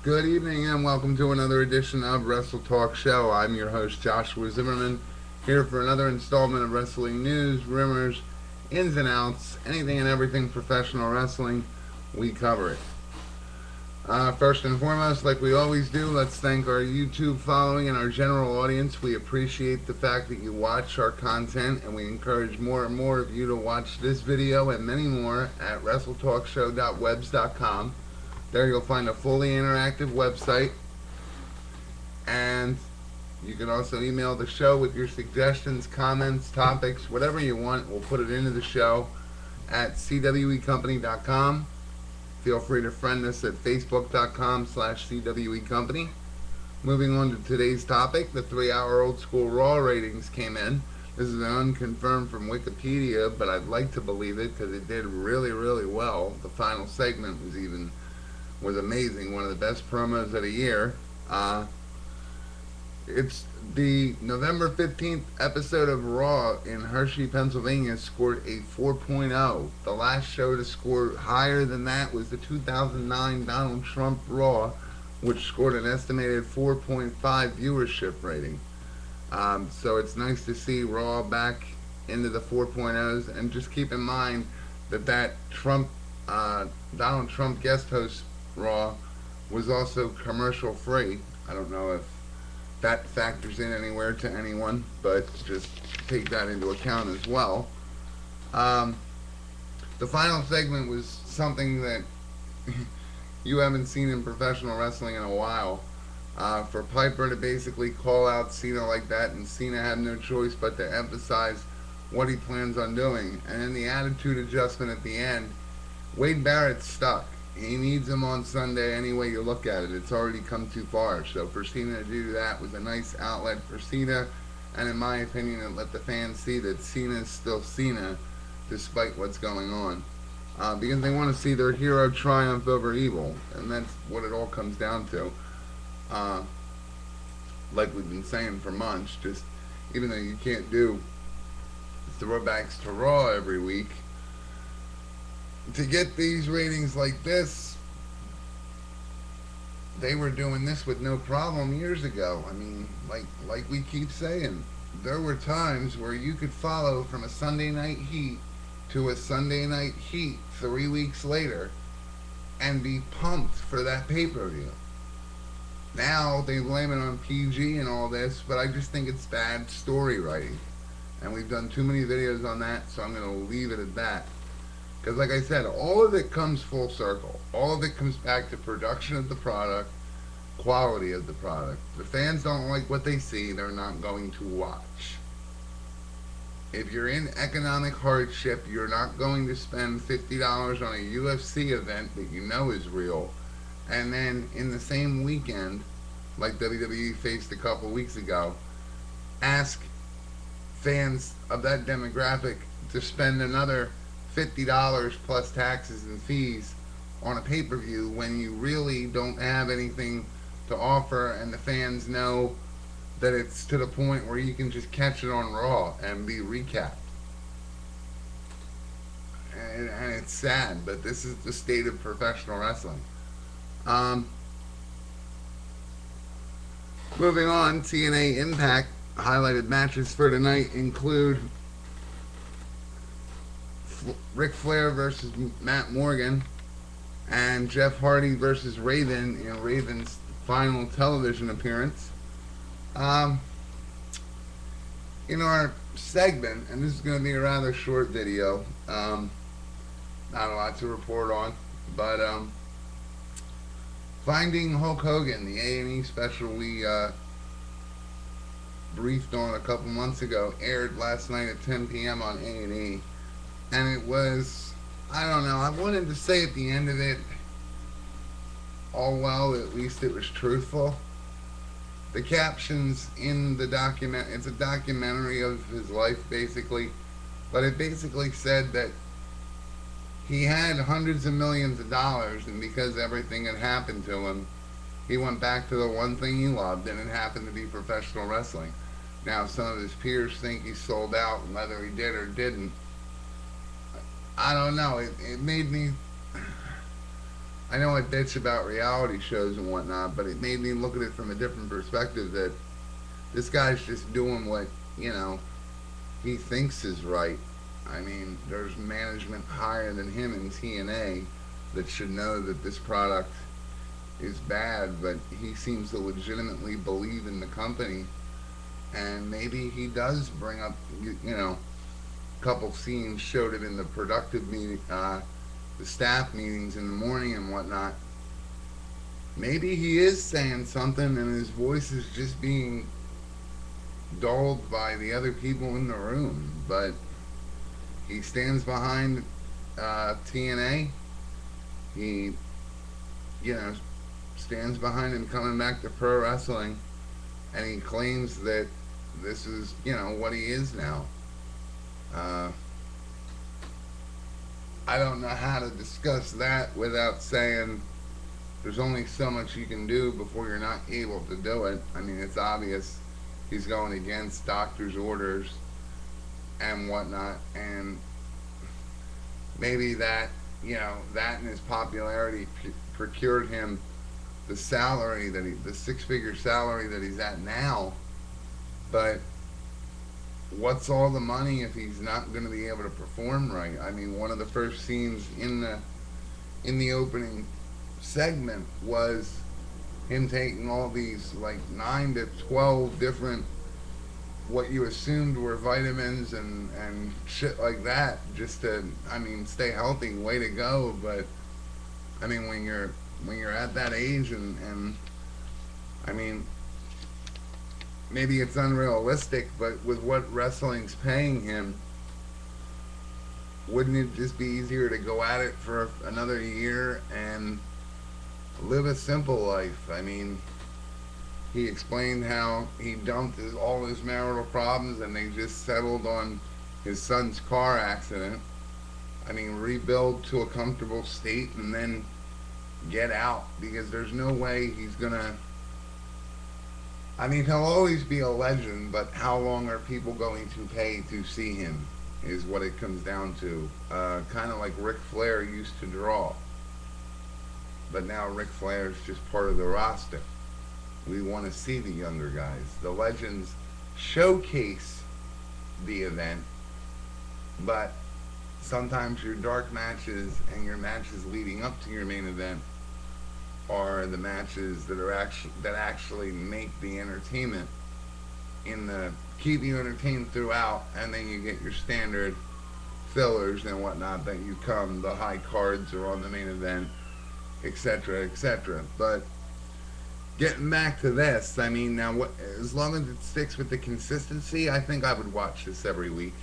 Good evening and welcome to another edition of Wrestle Talk Show. I'm your host Joshua Zimmerman, here for another installment of wrestling news, rumors, ins and outs, anything and everything professional wrestling. We cover it. First and foremost, like we always do, let's thank our YouTube following and our general audience. We appreciate the fact that you watch our content, and we encourage more and more of you to watch this video and many more at WrestleTalkShow.webs.com. There you'll find a fully interactive website, and you can also email the show with your suggestions, comments, topics, whatever you want. We'll put it into the show at cwecompany.com. Feel free to friend us at facebook.com/cwecompany. Moving on to today's topic, the 3-hour old school Raw ratings came in. This is unconfirmed from Wikipedia, but I'd like to believe it because it did really, really well. The final segment was amazing, one of the best promos of the year. It's the November 15th episode of Raw in Hershey, Pennsylvania scored a 4.0. The last show to score higher than that was the 2009 Donald Trump Raw, which scored an estimated 4.5 viewership rating. So it's nice to see Raw back into the 4.0s, and just keep in mind that Donald Trump guest host Raw was also commercial free. I don't know if that factors in anywhere to anyone, but just take that into account as well. The final segment was something that you haven't seen in professional wrestling in a while. For Piper to basically call out Cena like that, and Cena had no choice but to emphasize what he plans on doing. And in the attitude adjustment at the end, Wade Barrett's stuck. He needs him on Sunday any way you look at it. It's already come too far. So for Cena to do that was a nice outlet for Cena. And in my opinion, it let the fans see that Cena is still Cena despite what's going on. Because they want to see their hero triumph over evil. And that's what it all comes down to. Like we've been saying for months, just even though you can't do throwbacks to Raw every week, to get these ratings like this, they were doing this with no problem years ago. I mean, like we keep saying, there were times where you could follow from a Sunday night heat to a Sunday night heat 3 weeks later and be pumped for that pay-per-view. Now they blame it on PG and all this, but I just think it's bad story writing. And we've done too many videos on that, so I'm going to leave it at that. Because like I said, all of it comes full circle. All of it comes back to production of the product, quality of the product. The fans don't like what they see, they're not going to watch. If you're in economic hardship, you're not going to spend $50 on a UFC event that you know is real, and then in the same weekend, like WWE faced a couple weeks ago, ask fans of that demographic to spend another $50 plus taxes and fees on a pay-per-view when you really don't have anything to offer, and the fans know that it's to the point where you can just catch it on Raw and be recapped. And it's sad, but this is the state of professional wrestling. Moving on, TNA Impact highlighted matches for tonight include Ric Flair versus Matt Morgan, and Jeff Hardy versus Raven in Raven's final television appearance. In our segment, and this is going to be a rather short video, not a lot to report on, but Finding Hulk Hogan, the A&E special we briefed on a couple months ago, aired last night at 10 p.m. on A&E. And it was, I don't know, I wanted to say at the end of it, all well, at least it was truthful. The captions in the document, it's a documentary of his life basically, but it basically said that he had hundreds of millions of dollars, and because everything had happened to him, he went back to the one thing he loved, and it happened to be professional wrestling. Now, some of his peers think he sold out, and whether he did or didn't, I don't know. It made me I know I bitch about reality shows and whatnot, but it made me look at it from a different perspective. That this guy's just doing what he thinks is right. I mean, there's management higher than him in TNA that should know that this product is bad, but he seems to legitimately believe in the company, and maybe he does bring up, a couple scenes showed it in the productive meeting, the staff meetings in the morning and whatnot. Maybe he is saying something, and his voice is just being dulled by the other people in the room, but he stands behind TNA. He, you know, stands behind him coming back to pro wrestling, and he claims that this is, what he is now. Uh, I don't know how to discuss that without saying there's only so much you can do before you're not able to do it. I mean, it's obvious he's going against doctor's orders and whatnot, and maybe that, that and his popularity procured him the salary the six-figure salary that he's at now. But what's all the money if he's not going to be able to perform right? I mean, one of the first scenes in the opening segment was him taking all these like 9 to 12 different what you assumed were vitamins and shit like that just to, I mean, stay healthy. Way to go. But I mean, when you're at that age, and I mean, maybe it's unrealistic, but with what wrestling's paying him, wouldn't it just be easier to go at it for another year and live a simple life? I mean, he explained how he dumped all his marital problems and they just settled on his son's car accident. I mean, rebuild to a comfortable state and then get out, because there's no way he's gonna. I mean, he'll always be a legend, but how long are people going to pay to see him is what it comes down to. Kind of like Ric Flair used to draw, but now Ric Flair's just part of the roster. We want to see the younger guys. The legends showcase the event, but sometimes your dark matches and your matches leading up to your main event are the matches that actually make the entertainment keep you entertained throughout, and then you get your standard fillers and whatnot that you come. The high cards are on the main event, etc., etc. But getting back to this, I mean, now as long as it sticks with the consistency, I think I would watch this every week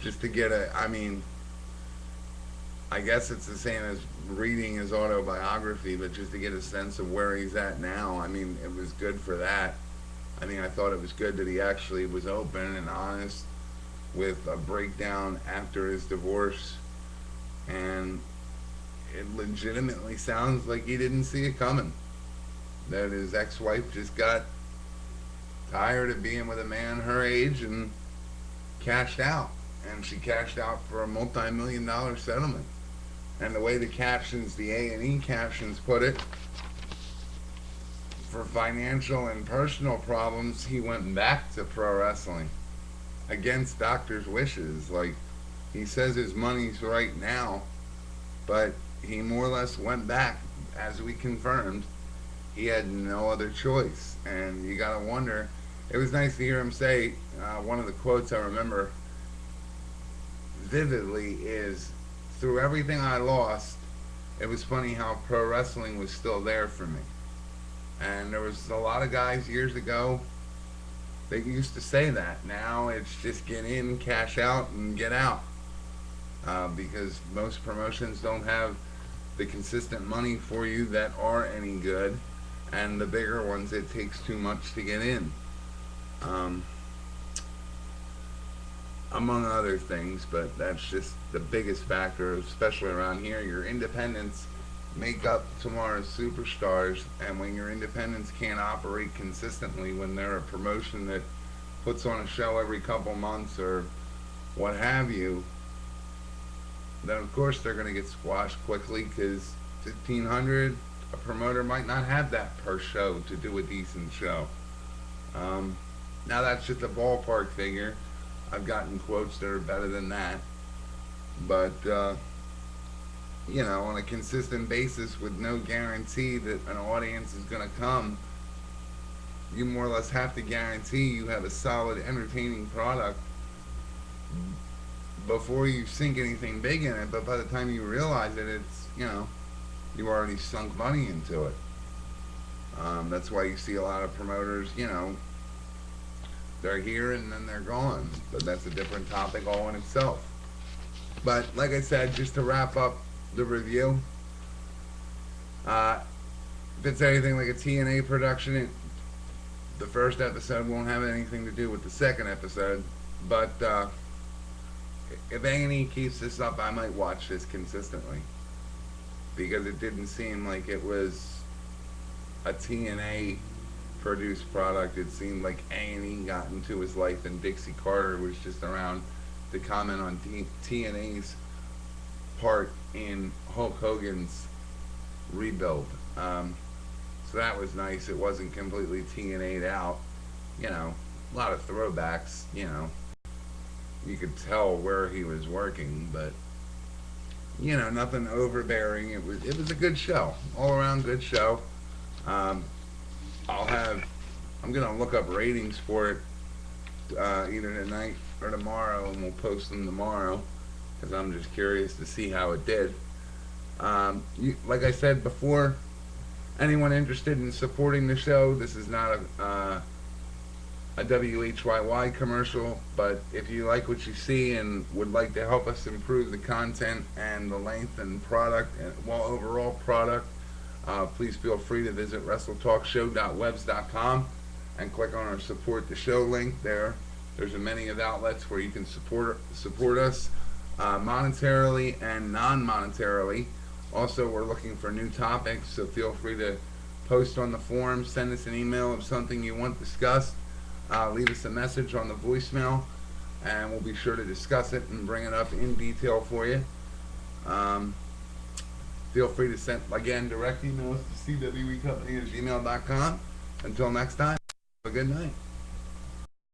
just to get I mean, I guess it's the same as reading his autobiography, but just to get a sense of where he's at now. I mean, it was good for that. I mean, I thought it was good that he actually was open and honest with a breakdown after his divorce, and it legitimately sounds like he didn't see it coming. That his ex-wife just got tired of being with a man her age and cashed out. And she cashed out for a multi-million-dollar settlement. And the way the captions, the A&E captions put it, for financial and personal problems, he went back to pro wrestling against doctor's wishes. Like, he says his money's right now, but he more or less went back, as we confirmed. He had no other choice. And you gotta wonder, it was nice to hear him say, one of the quotes I remember vividly is, through everything I lost, it was funny how pro wrestling was still there for me. And there was a lot of guys years ago that used to say that. Now it's just get in, cash out, and get out. Because most promotions don't have the consistent money for you that are any good. And the bigger ones, it takes too much to get in. Among other things, but that's just the biggest factor, especially around here. Your independents make up tomorrow's superstars, and when your independents can't operate consistently, when they're a promotion that puts on a show every couple months or what have you, then of course they're going to get squashed quickly, because 1,500. A promoter might not have that per show to do a decent show. Um, Now that's just a ballpark figure. I've gotten quotes that are better than that, but on a consistent basis with no guarantee that an audience is going to come, you more or less have to guarantee you have a solid, entertaining product before you sink anything big in it. But by the time you realize it, it's you already sunk money into it. That's why you see a lot of promoters, they're here and then they're gone. But that's a different topic all in itself. But like I said, just to wrap up the review, if it's anything like a TNA production, the first episode won't have anything to do with the second episode. But if A&E keeps this up, I might watch this consistently, because it didn't seem like it was a TNA produced product. It seemed like A&E got into his life and Dixie Carter was just around to comment on TNA's part in Hulk Hogan's rebuild. So that was nice. It wasn't completely TNA'd out. A lot of throwbacks. You could tell where he was working, but nothing overbearing. It was a good show, all around good show. I'm gonna look up ratings for it either tonight or tomorrow, and we'll post them tomorrow, because I'm just curious to see how it did. Like I said before, anyone interested in supporting the show, this is not a WHYY commercial, but if you like what you see and would like to help us improve the content and the length and product, and overall product, please feel free to visit WrestleTalkShow.webs.com and click on our support the show link there. There's many of outlets where you can support us monetarily and non-monetarily. Also, we're looking for new topics, so feel free to post on the forum, send us an email of something you want discussed, leave us a message on the voicemail, and we'll be sure to discuss it and bring it up in detail for you. Feel free to send, again, direct emails to cwecompany@gmail.com. Until next time, have a good night.